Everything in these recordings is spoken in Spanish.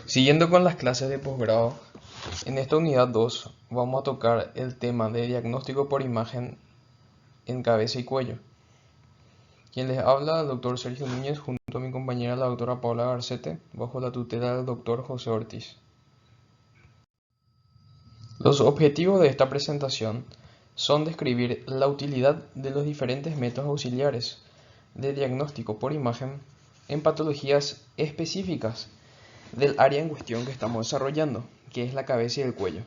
Siguiendo con las clases de posgrado, en esta unidad 2 vamos a tocar el tema de diagnóstico por imagen en cabeza y cuello. Quien les habla, el doctor Sergio Núñez, junto a mi compañera la doctora Paula Garcete, bajo la tutela del doctor José Ortiz. Los objetivos de esta presentación son describir la utilidad de los diferentes métodos auxiliares de diagnóstico por imagen en patologías específicas del área en cuestión que estamos desarrollando, que es la cabeza y el cuello.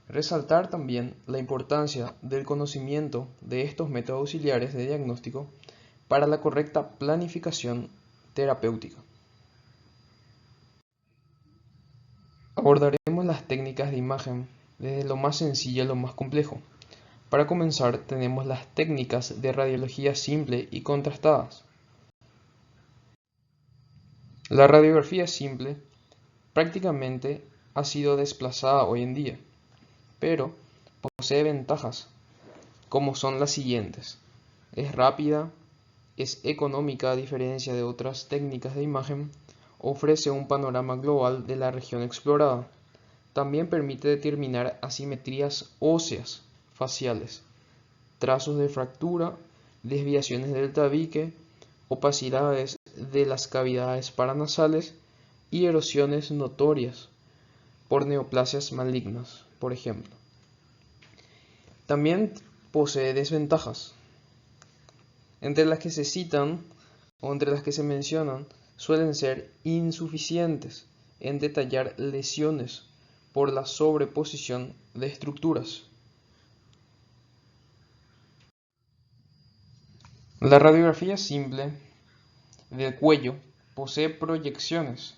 Resaltar también la importancia del conocimiento de estos métodos auxiliares de diagnóstico para la correcta planificación terapéutica. Abordaremos las técnicas de imagen desde lo más sencillo a lo más complejo. Para comenzar, tenemos las técnicas de radiología simple y contrastadas. La radiografía simple prácticamente ha sido desplazada hoy en día, pero posee ventajas, como son las siguientes. Es rápida, es económica a diferencia de otras técnicas de imagen, ofrece un panorama global de la región explorada. También permite determinar asimetrías óseas faciales, trazos de fractura, desviaciones del tabique, opacidades de las cavidades paranasales y erosiones notorias por neoplasias malignas, por ejemplo. También posee desventajas, entre las que se citan o entre las que se mencionan suelen ser insuficientes en detallar lesiones por la sobreposición de estructuras. La radiografía simple del cuello posee proyecciones.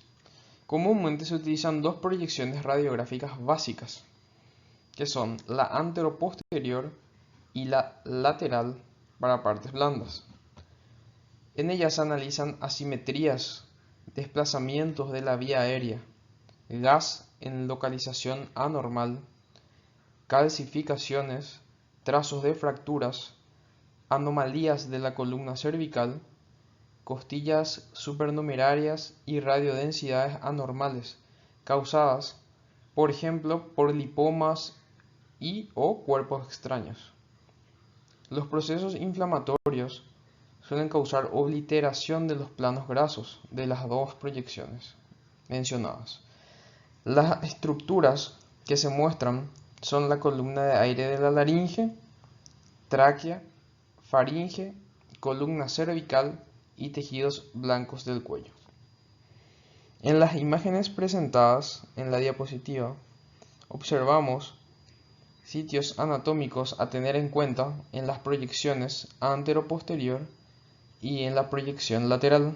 Comúnmente se utilizan dos proyecciones radiográficas básicas, que son la anteroposterior y la lateral para partes blandas. En ellas se analizan asimetrías, desplazamientos de la vía aérea, gas en localización anormal, calcificaciones, trazos de fracturas, anomalías de la columna cervical, costillas supernumerarias y radiodensidades anormales, causadas, por ejemplo, por lipomas y o cuerpos extraños. Los procesos inflamatorios suelen causar obliteración de los planos grasos de las dos proyecciones mencionadas. Las estructuras que se muestran son la columna de aire de la laringe, tráquea, faringe, columna cervical y tejidos blancos del cuello. En las imágenes presentadas en la diapositiva, observamos sitios anatómicos a tener en cuenta en las proyecciones antero-posterior y en la proyección lateral,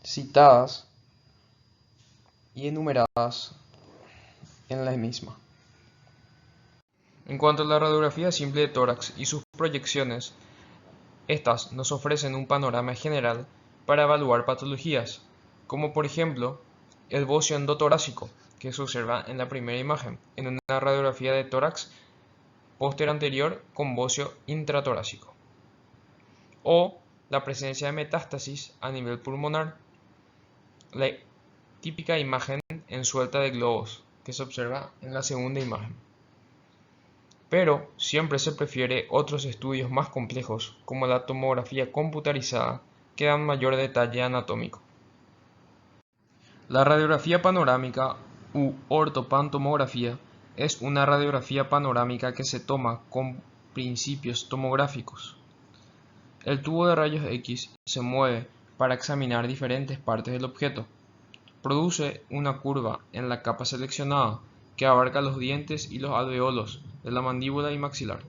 citadas y enumeradas en la misma. En cuanto a la radiografía simple de tórax y sus proyecciones, estas nos ofrecen un panorama general para evaluar patologías, como por ejemplo el bocio endotorácico, que se observa en la primera imagen, en una radiografía de tórax posterior anterior con bocio intratorácico, o la presencia de metástasis a nivel pulmonar, la típica imagen en suelta de globos, que se observa en la segunda imagen. Pero siempre se prefiere otros estudios más complejos, como la tomografía computarizada, que dan mayor detalle anatómico. La radiografía panorámica u ortopantomografía es una radiografía panorámica que se toma con principios tomográficos. El tubo de rayos X se mueve para examinar diferentes partes del objeto. Produce una curva en la capa seleccionada que abarca los dientes y los alveolos de la mandíbula y maxilar.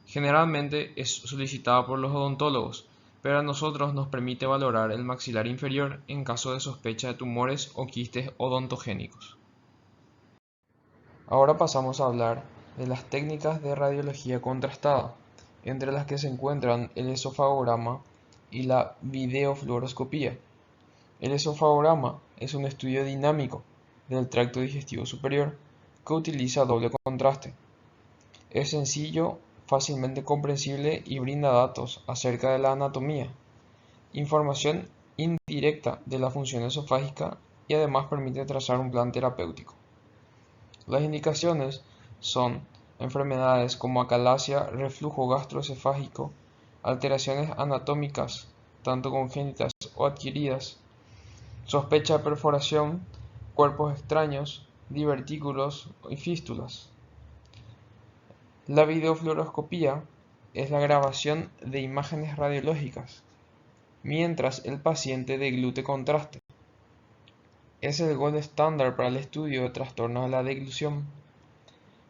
Generalmente es solicitada por los odontólogos, pero a nosotros nos permite valorar el maxilar inferior en caso de sospecha de tumores o quistes odontogénicos. Ahora pasamos a hablar de las técnicas de radiología contrastada, entre las que se encuentran el esofagograma y la videofluoroscopía. El esofagograma es un estudio dinámico del tracto digestivo superior que utiliza doble contraste. Es sencillo, fácilmente comprensible y brinda datos acerca de la anatomía, información indirecta de la función esofágica y además permite trazar un plan terapéutico. Las indicaciones son enfermedades como acalasia, reflujo gastroesofágico, alteraciones anatómicas, tanto congénitas o adquiridas, sospecha de perforación, cuerpos extraños, divertículos y fístulas. La videofluoroscopía es la grabación de imágenes radiológicas, mientras el paciente deglute contraste. Es el gold estándar para el estudio de trastornos de la deglución.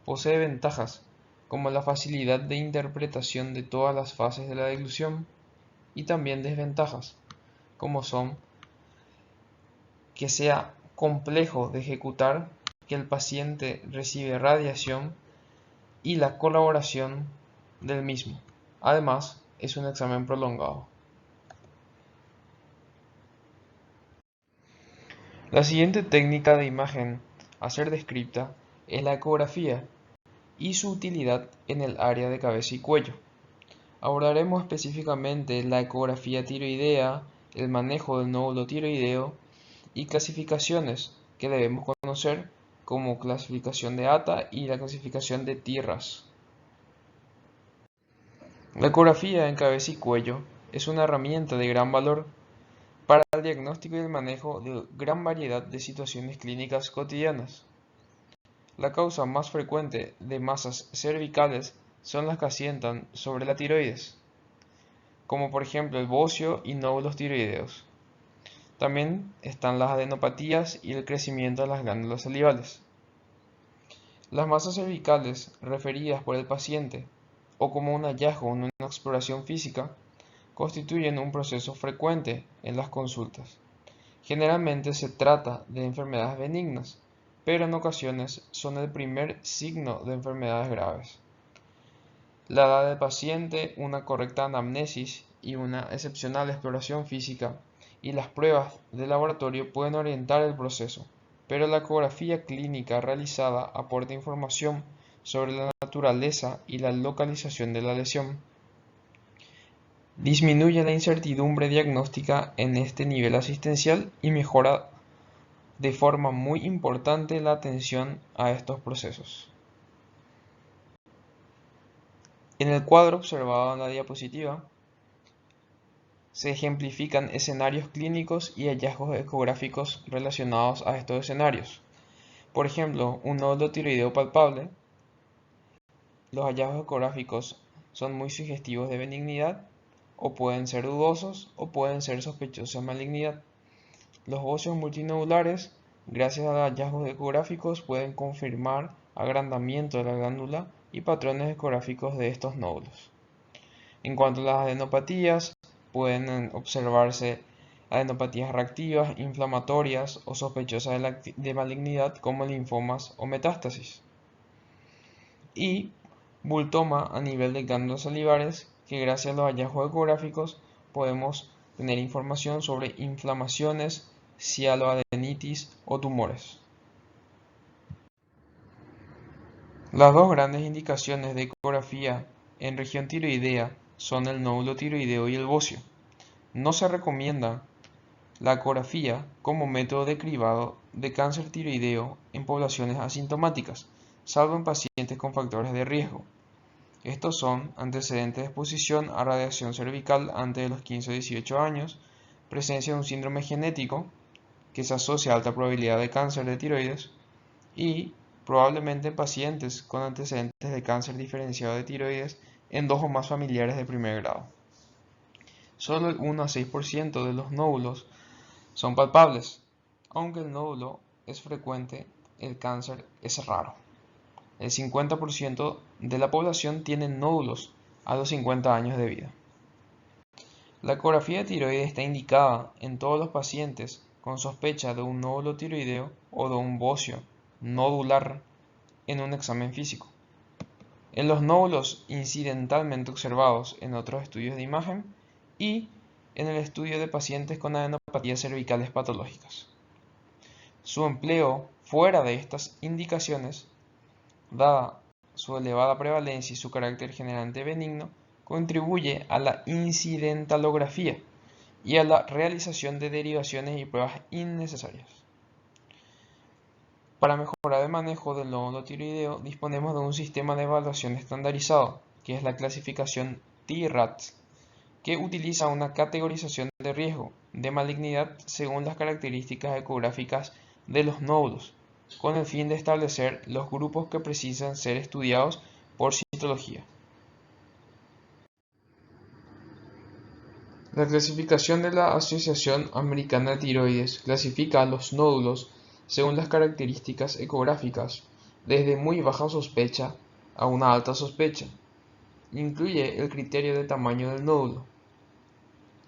Posee ventajas, como la facilidad de interpretación de todas las fases de la deglución, y también desventajas, como son que sea complejo de ejecutar, que el paciente recibe radiación y la colaboración del mismo. Además, es un examen prolongado. La siguiente técnica de imagen a ser descrita es la ecografía y su utilidad en el área de cabeza y cuello. Abordaremos específicamente la ecografía tiroidea, el manejo del nódulo tiroideo y clasificaciones que debemos conocer, como clasificación de ATA y la clasificación de TIRAS. La ecografía en cabeza y cuello es una herramienta de gran valor para el diagnóstico y el manejo de gran variedad de situaciones clínicas cotidianas. La causa más frecuente de masas cervicales son las que asientan sobre la tiroides, como por ejemplo el bocio y nódulos tiroideos. También están las adenopatías y el crecimiento de las glándulas salivales. Las masas cervicales referidas por el paciente o como un hallazgo en una exploración física constituyen un proceso frecuente en las consultas. Generalmente se trata de enfermedades benignas, pero en ocasiones son el primer signo de enfermedades graves. La edad del paciente, una correcta anamnesis y una excepcional exploración física y las pruebas de laboratorio pueden orientar el proceso, pero la ecografía clínica realizada aporta información sobre la naturaleza y la localización de la lesión. Disminuye la incertidumbre diagnóstica en este nivel asistencial y mejora de forma muy importante la atención a estos procesos. En el cuadro observado en la diapositiva se ejemplifican escenarios clínicos y hallazgos ecográficos relacionados a estos escenarios. Por ejemplo, un nódulo tiroideo palpable. Los hallazgos ecográficos son muy sugestivos de benignidad, o pueden ser dudosos, o pueden ser sospechosos de malignidad. Los bocios multinodulares, gracias a los hallazgos ecográficos, pueden confirmar agrandamiento de la glándula y patrones ecográficos de estos nódulos. En cuanto a las adenopatías, pueden observarse adenopatías reactivas, inflamatorias o sospechosas de malignidad como linfomas o metástasis. Y bultoma a nivel de glándulas salivares, que gracias a los hallazgos ecográficos podemos tener información sobre inflamaciones, cialoadenitis o tumores. Las dos grandes indicaciones de ecografía en región tiroidea son el nódulo tiroideo y el bocio. No se recomienda la ecografía como método de cribado de cáncer tiroideo en poblaciones asintomáticas, salvo en pacientes con factores de riesgo. Estos son antecedentes de exposición a radiación cervical antes de los 15 o 18 años, presencia de un síndrome genético que se asocia a alta probabilidad de cáncer de tiroides y probablemente en pacientes con antecedentes de cáncer diferenciado de tiroides en 2 o más familiares de primer grado. Solo el 1 a 6% de los nódulos son palpables. Aunque el nódulo es frecuente, el cáncer es raro. El 50% de la población tiene nódulos a los 50 años de vida. La ecografía de tiroides está indicada en todos los pacientes con sospecha de un nódulo tiroideo o de un bocio nodular en un examen físico. En los nódulos incidentalmente observados en otros estudios de imagen y en el estudio de pacientes con adenopatías cervicales patológicas. Su empleo fuera de estas indicaciones, dada su elevada prevalencia y su carácter generalmente benigno, contribuye a la incidentalografía y a la realización de derivaciones y pruebas innecesarias. Para mejorar el manejo del nódulo tiroideo, disponemos de un sistema de evaluación estandarizado, que es la clasificación T-RADS, que utiliza una categorización de riesgo de malignidad según las características ecográficas de los nódulos, con el fin de establecer los grupos que precisan ser estudiados por citología. La clasificación de la Asociación Americana de Tiroides clasifica a los nódulos según las características ecográficas, desde muy baja sospecha a una alta sospecha. Incluye el criterio de tamaño del nódulo.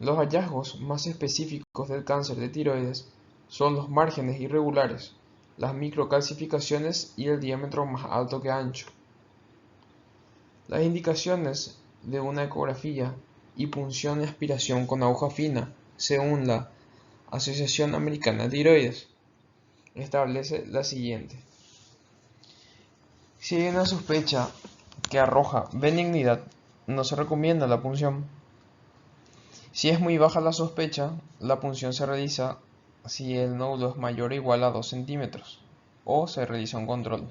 Los hallazgos más específicos del cáncer de tiroides son los márgenes irregulares, las microcalcificaciones y el diámetro más alto que ancho. Las indicaciones de una ecografía y punción y aspiración con aguja fina, según la Asociación Americana de Tiroides, establece la siguiente. Si hay una sospecha que arroja benignidad, no se recomienda la punción. Si es muy baja la sospecha, la punción se realiza si el nódulo es mayor o igual a 2 centímetros o se realiza un control.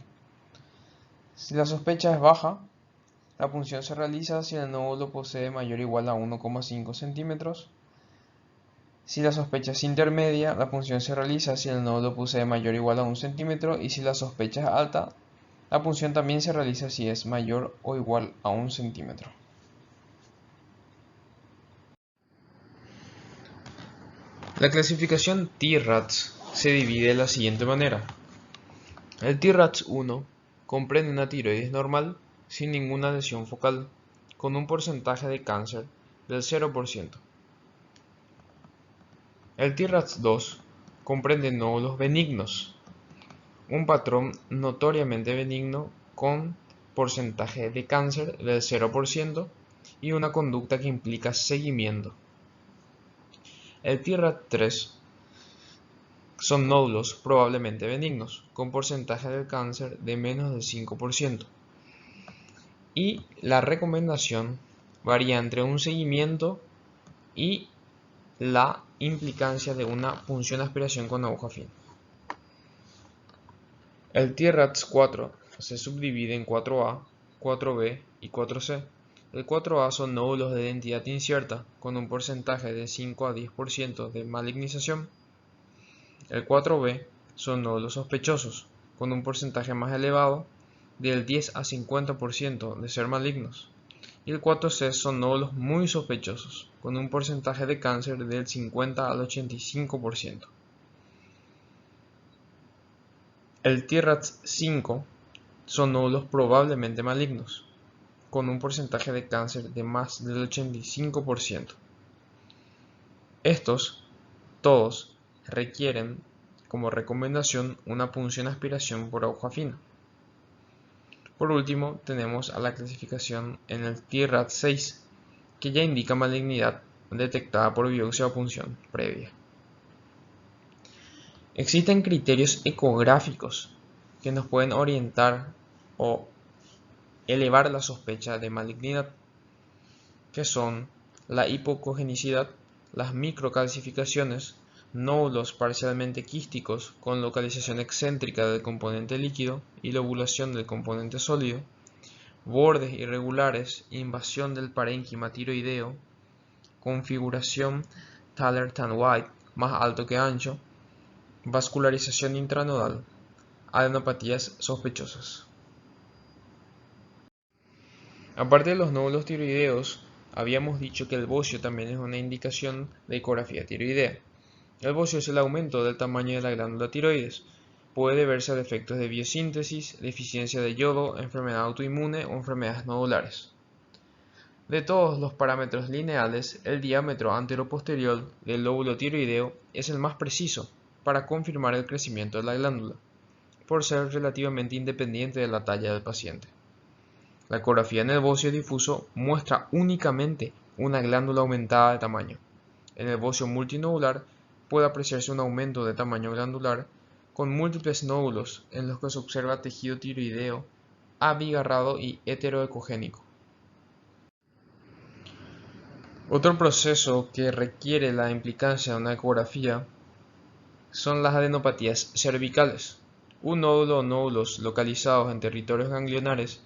Si la sospecha es baja, la punción se realiza si el nódulo posee mayor o igual a 1,5 centímetros. Si la sospecha es intermedia, la punción se realiza si el nódulo posee mayor o igual a 1 centímetro, y si la sospecha es alta, la punción también se realiza si es mayor o igual a 1 centímetro. La clasificación T-RADS se divide de la siguiente manera. El T-RADS 1 comprende una tiroides normal sin ninguna lesión focal, con un porcentaje de cáncer del 0%. El T-RADS 2 comprende nódulos benignos, un patrón notoriamente benigno con porcentaje de cáncer del 0% y una conducta que implica seguimiento. El T-RADS 3 son nódulos probablemente benignos, con porcentaje de cáncer de menos del 5%. Y la recomendación varía entre un seguimiento y la implicancia de una punción aspiración con aguja fina. El T-RADS 4 se subdivide en 4A, 4B y 4C. El 4A son nódulos de identidad incierta, con un porcentaje de 5 a 10% de malignización. El 4B son nódulos sospechosos, con un porcentaje más elevado, del 10 a 50% de ser malignos. Y el 4C son nódulos muy sospechosos, con un porcentaje de cáncer del 50 al 85%. El T-RADS 5 son nódulos probablemente malignos, con un porcentaje de cáncer de más del 85%. Estos, todos, requieren como recomendación una punción aspiración por aguja fina. Por último, tenemos a la clasificación en el T-RADS 6, que ya indica malignidad detectada por biopsia o punción previa. Existen criterios ecográficos que nos pueden orientar o elevar la sospecha de malignidad, que son la hipocogenicidad, las microcalcificaciones, nódulos parcialmente quísticos con localización excéntrica del componente líquido y lobulación del componente sólido, bordes irregulares, invasión del parénquima tiroideo, configuración Thaler-Tan-White más alto que ancho, vascularización intranodal, adenopatías sospechosas. Aparte de los nódulos tiroideos, habíamos dicho que el bocio también es una indicación de ecografía tiroidea. El bocio es el aumento del tamaño de la glándula tiroides. Puede deberse a defectos de biosíntesis, deficiencia de yodo, enfermedad autoinmune o enfermedades nodulares. De todos los parámetros lineales, el diámetro anteroposterior del lóbulo tiroideo es el más preciso para confirmar el crecimiento de la glándula, por ser relativamente independiente de la talla del paciente. La ecografía en el bocio difuso muestra únicamente una glándula aumentada de tamaño. En el bocio multinodular puede apreciarse un aumento de tamaño glandular con múltiples nódulos en los que se observa tejido tiroideo abigarrado y heteroecogénico. Otro proceso que requiere la implicancia de una ecografía son las adenopatías cervicales. Un nódulo o nódulos localizados en territorios ganglionares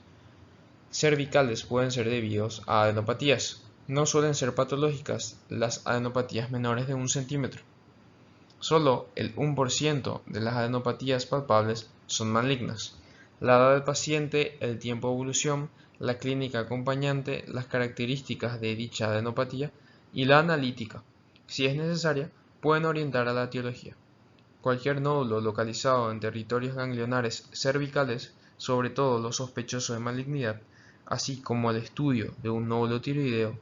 cervicales pueden ser debidos a adenopatías. No suelen ser patológicas las adenopatías menores de 1 cm. Solo el 1% de las adenopatías palpables son malignas. La edad del paciente, el tiempo de evolución, la clínica acompañante, las características de dicha adenopatía y la analítica, si es necesaria, pueden orientar a la etiología. Cualquier nódulo localizado en territorios ganglionares cervicales, sobre todo los sospechosos de malignidad, así como el estudio de un nódulo tiroideo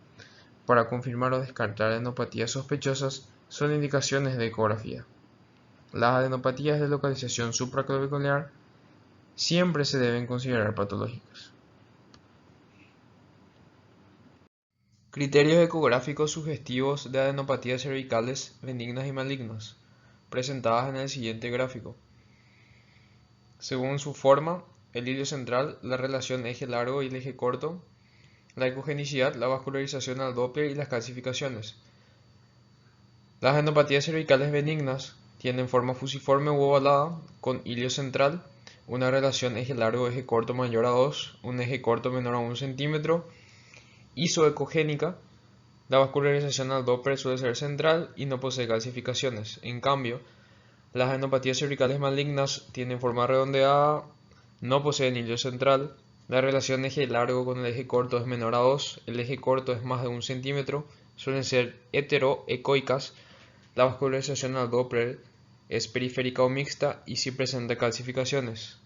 para confirmar o descartar adenopatías sospechosas, son indicaciones de ecografía. Las adenopatías de localización supraclavicular siempre se deben considerar patológicas. Criterios ecográficos sugestivos de adenopatías cervicales benignas y malignas, presentadas en el siguiente gráfico. Según su forma, el hilo central, la relación eje largo y el eje corto, la ecogenicidad, la vascularización al Doppler y las calcificaciones. Las adenopatías cervicales benignas tienen forma fusiforme u ovalada, con hilo central, una relación eje largo-eje corto mayor a 2, un eje corto menor a 1 cm, isoecogénica. La vascularización al Doppler suele ser central y no posee calcificaciones. En cambio, las adenopatías cervicales malignas tienen forma redondeada, no poseen hilo central, la relación eje largo con el eje corto es menor a 2, el eje corto es más de 1 cm, suelen ser heteroecoicas, la vascularización al Doppler es periférica o mixta y sí presenta calcificaciones.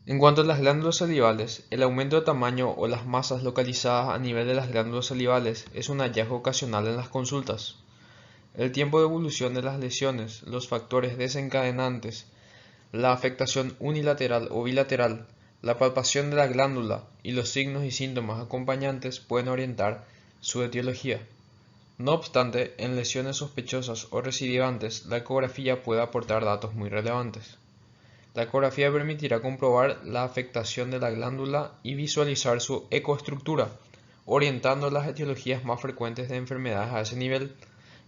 En cuanto a las glándulas salivales, el aumento de tamaño o las masas localizadas a nivel de las glándulas salivales es un hallazgo ocasional en las consultas. El tiempo de evolución de las lesiones, los factores desencadenantes, la afectación unilateral o bilateral, la palpación de la glándula y los signos y síntomas acompañantes pueden orientar su etiología. No obstante, en lesiones sospechosas o recidivantes, la ecografía puede aportar datos muy relevantes. La ecografía permitirá comprobar la afectación de la glándula y visualizar su ecoestructura, orientando las etiologías más frecuentes de enfermedades a ese nivel,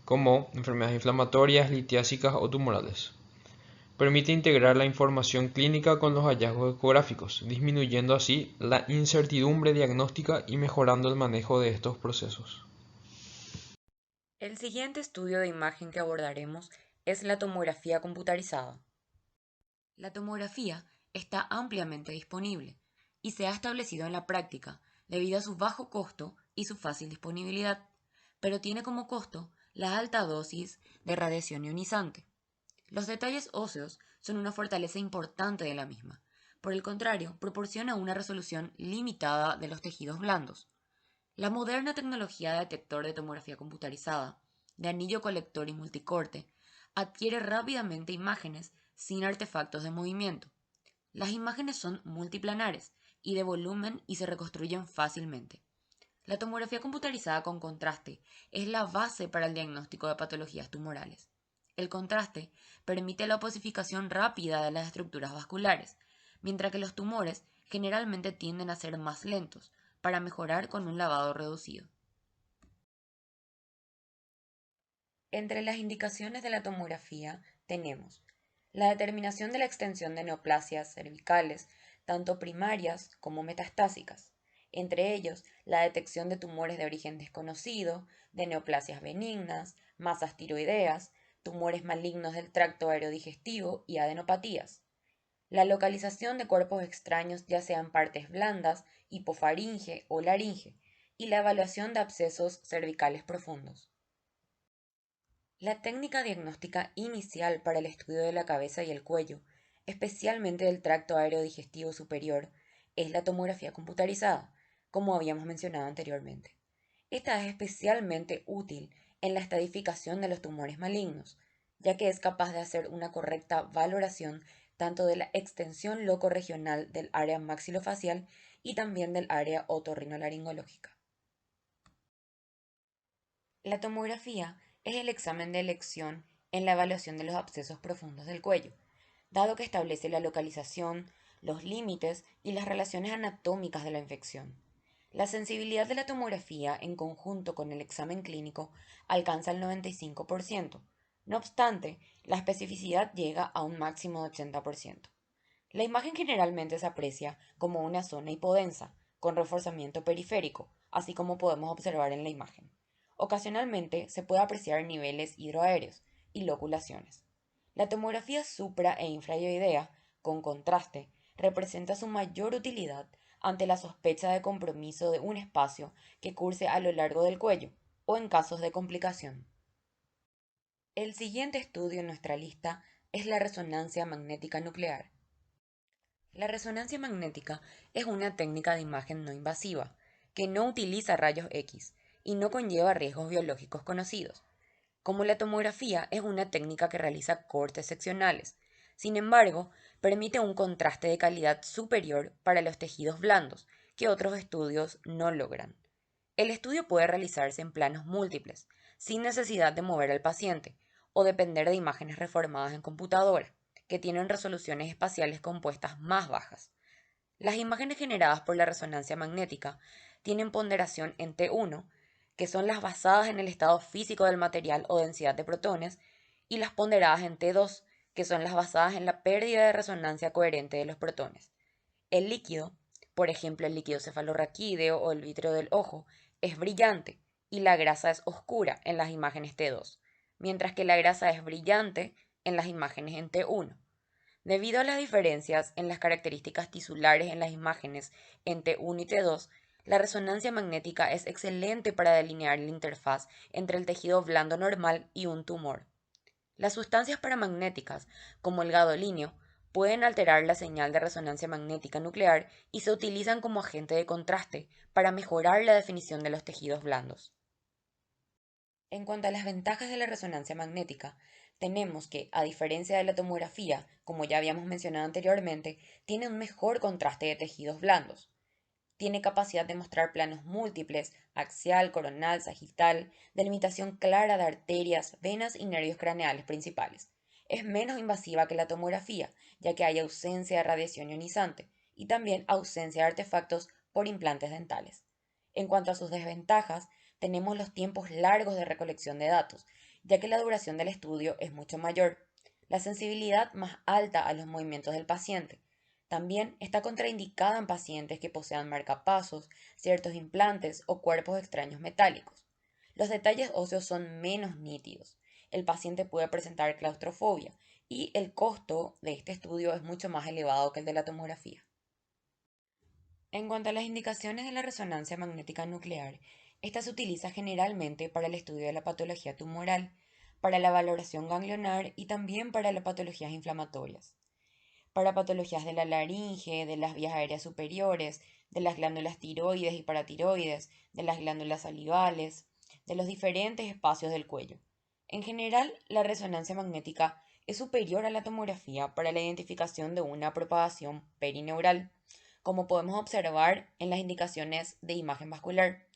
como enfermedades inflamatorias, litiásicas o tumorales. Permite integrar la información clínica con los hallazgos ecográficos, disminuyendo así la incertidumbre diagnóstica y mejorando el manejo de estos procesos. El siguiente estudio de imagen que abordaremos es la tomografía computarizada. La tomografía está ampliamente disponible y se ha establecido en la práctica debido a su bajo costo y su fácil disponibilidad, pero tiene como costo la alta dosis de radiación ionizante. Los detalles óseos son una fortaleza importante de la misma. Por el contrario, proporciona una resolución limitada de los tejidos blandos. La moderna tecnología de detector de tomografía computarizada, de anillo colector y multicorte, adquiere rápidamente imágenes sin artefactos de movimiento. Las imágenes son multiplanares y de volumen y se reconstruyen fácilmente. La tomografía computarizada con contraste es la base para el diagnóstico de patologías tumorales. El contraste permite la ossificación rápida de las estructuras vasculares, mientras que los tumores generalmente tienden a ser más lentos, para mejorar con un lavado reducido. Entre las indicaciones de la tomografía tenemos la determinación de la extensión de neoplasias cervicales, tanto primarias como metastásicas, entre ellos la detección de tumores de origen desconocido, de neoplasias benignas, masas tiroideas, tumores malignos del tracto aerodigestivo y adenopatías. La localización de cuerpos extraños, ya sean partes blandas, hipofaringe o laringe, y la evaluación de abscesos cervicales profundos. La técnica diagnóstica inicial para el estudio de la cabeza y el cuello, especialmente del tracto aerodigestivo superior, es la tomografía computarizada, como habíamos mencionado anteriormente. Esta es especialmente útil en la estadificación de los tumores malignos, ya que es capaz de hacer una correcta valoración tanto de la extensión locorregional del área maxilofacial y también del área otorrinolaringológica. La tomografía es el examen de elección en la evaluación de los abscesos profundos del cuello, dado que establece la localización, los límites y las relaciones anatómicas de la infección. La sensibilidad de la tomografía en conjunto con el examen clínico alcanza el 95%, No obstante, la especificidad llega a un máximo de 80%. La imagen generalmente se aprecia como una zona hipodensa, con reforzamiento periférico, así como podemos observar en la imagen. Ocasionalmente se puede apreciar niveles hidroaéreos y loculaciones. La tomografía supra e infraoidea, con contraste, representa su mayor utilidad ante la sospecha de compromiso de un espacio que curse a lo largo del cuello o en casos de complicación. El siguiente estudio en nuestra lista es la resonancia magnética nuclear. La resonancia magnética es una técnica de imagen no invasiva que no utiliza rayos X y no conlleva riesgos biológicos conocidos. Como la tomografía es una técnica que realiza cortes seccionales, sin embargo, permite un contraste de calidad superior para los tejidos blandos que otros estudios no logran. El estudio puede realizarse en planos múltiples, sin necesidad de mover al paciente o depender de imágenes reformadas en computadora, que tienen resoluciones espaciales compuestas más bajas. Las imágenes generadas por la resonancia magnética tienen ponderación en T1, que son las basadas en el estado físico del material o densidad de protones, y las ponderadas en T2, que son las basadas en la pérdida de resonancia coherente de los protones. El líquido, por ejemplo el líquido cefalorraquídeo o el vítreo del ojo, es brillante y la grasa es oscura en las imágenes T2, mientras que la grasa es brillante en las imágenes en T1. Debido a las diferencias en las características tisulares en las imágenes en T1 y T2, la resonancia magnética es excelente para delinear la interfaz entre el tejido blando normal y un tumor. Las sustancias paramagnéticas, como el gadolinio, pueden alterar la señal de resonancia magnética nuclear y se utilizan como agente de contraste para mejorar la definición de los tejidos blandos. En cuanto a las ventajas de la resonancia magnética, tenemos que, a diferencia de la tomografía, como ya habíamos mencionado anteriormente, tiene un mejor contraste de tejidos blandos. Tiene capacidad de mostrar planos múltiples, axial, coronal, sagital, delimitación clara de arterias, venas y nervios craneales principales. Es menos invasiva que la tomografía, ya que hay ausencia de radiación ionizante y también ausencia de artefactos por implantes dentales. En cuanto a sus desventajas, tenemos los tiempos largos de recolección de datos, ya que la duración del estudio es mucho mayor, la sensibilidad más alta a los movimientos del paciente. También está contraindicada en pacientes que posean marcapasos, ciertos implantes o cuerpos extraños metálicos. Los detalles óseos son menos nítidos. El paciente puede presentar claustrofobia y el costo de este estudio es mucho más elevado que el de la tomografía. En cuanto a las indicaciones de la resonancia magnética nuclear, esta se utiliza generalmente para el estudio de la patología tumoral, para la valoración ganglionar y también para las patologías inflamatorias, para patologías de la laringe, de las vías aéreas superiores, de las glándulas tiroides y paratiroides, de las glándulas salivales, de los diferentes espacios del cuello. En general, la resonancia magnética es superior a la tomografía para la identificación de una propagación perineural, como podemos observar en las indicaciones de imagen vascular.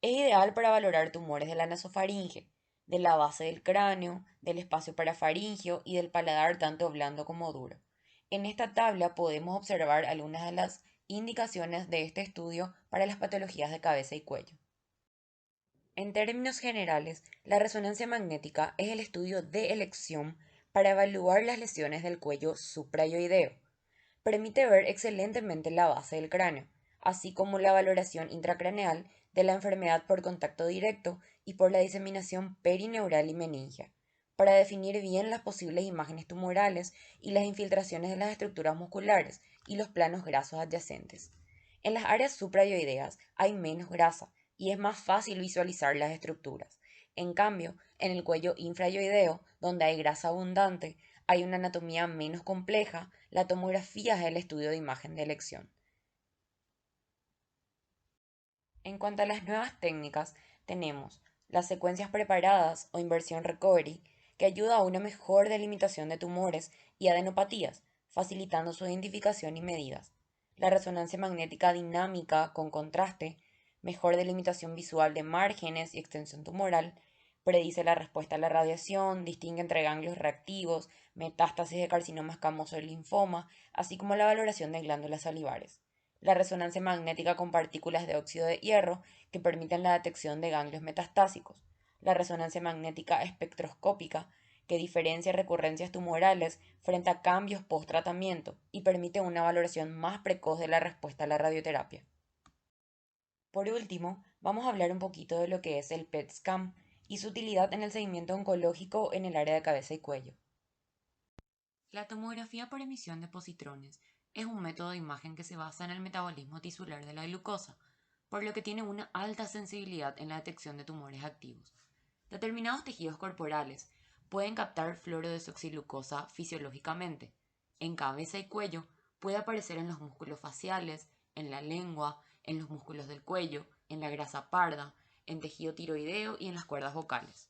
Es ideal para valorar tumores de la nasofaringe, de la base del cráneo, del espacio parafaringeo y del paladar tanto blando como duro. En esta tabla podemos observar algunas de las indicaciones de este estudio para las patologías de cabeza y cuello. En términos generales, la resonancia magnética es el estudio de elección para evaluar las lesiones del cuello suprayoideo. Permite ver excelentemente la base del cráneo, así como la valoración intracraneal de la enfermedad por contacto directo y por la diseminación perineural y meningia, para definir bien las posibles imágenes tumorales y las infiltraciones de las estructuras musculares y los planos grasos adyacentes. En las áreas suprayoideas hay menos grasa y es más fácil visualizar las estructuras. En cambio, en el cuello infrayoideo, donde hay grasa abundante, hay una anatomía menos compleja, la tomografía es el estudio de imagen de elección. En cuanto a las nuevas técnicas, tenemos las secuencias preparadas o inversión recovery, que ayuda a una mejor delimitación de tumores y adenopatías, facilitando su identificación y medidas. La resonancia magnética dinámica con contraste, mejor delimitación visual de márgenes y extensión tumoral, predice la respuesta a la radiación, distingue entre ganglios reactivos, metástasis de carcinoma escamoso y linfoma, así como la valoración de glándulas salivares. La resonancia magnética con partículas de óxido de hierro, que permiten la detección de ganglios metastásicos. La resonancia magnética espectroscópica, que diferencia recurrencias tumorales frente a cambios post-tratamiento y permite una valoración más precoz de la respuesta a la radioterapia. Por último, vamos a hablar un poquito de lo que es el PET scan y su utilidad en el seguimiento oncológico en el área de cabeza y cuello. La tomografía por emisión de positrones es un método de imagen que se basa en el metabolismo tisular de la glucosa, por lo que tiene una alta sensibilidad en la detección de tumores activos. Determinados tejidos corporales pueden captar fluorodesoxiglucosa fisiológicamente. En cabeza y cuello puede aparecer en los músculos faciales, en la lengua, en los músculos del cuello, en la grasa parda, en tejido tiroideo y en las cuerdas vocales.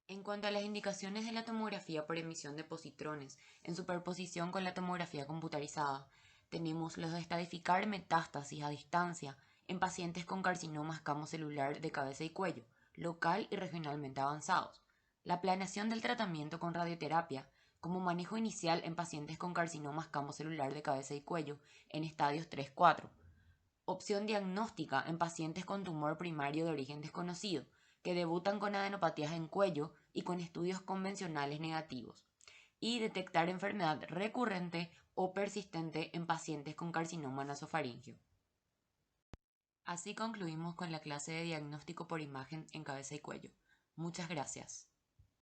En cuanto a las indicaciones de la tomografía por emisión de positrones en superposición con la tomografía computarizada, tenemos los de estadificar metástasis a distancia en pacientes con carcinoma escamocelular de cabeza y cuello, local y regionalmente avanzados, la planeación del tratamiento con radioterapia como manejo inicial en pacientes con carcinoma escamocelular de cabeza y cuello en estadios 3-4, opción diagnóstica en pacientes con tumor primario de origen desconocido, que debutan con adenopatías en cuello y con estudios convencionales negativos, y detectar enfermedad recurrente o persistente en pacientes con carcinoma nasofaríngeo. Así concluimos con la clase de diagnóstico por imagen en cabeza y cuello. Muchas gracias.